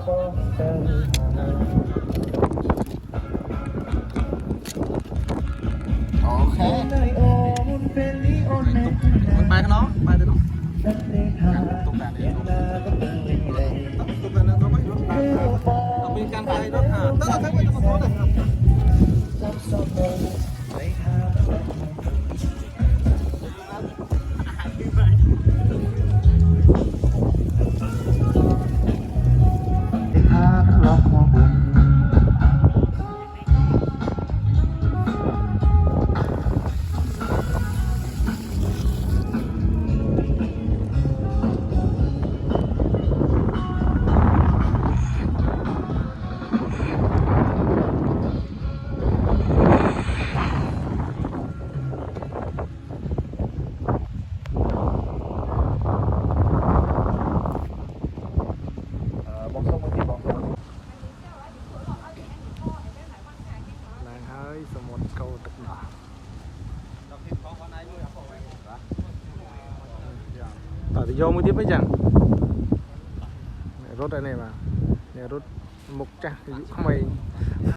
โอเคมันไปกันเนาะไปเถอะเนาะตรงแบบนี้ตรงแบบนั้นเราไม่รู้เรามีการไปรถต้องใช้ไปต้องรถเลยสมุดเก่าตึกหนาต่อที่โยมมือที่ไม่จังรถอะไรมาเนี่ยรถมุกจ้ะอยู่ข้างใน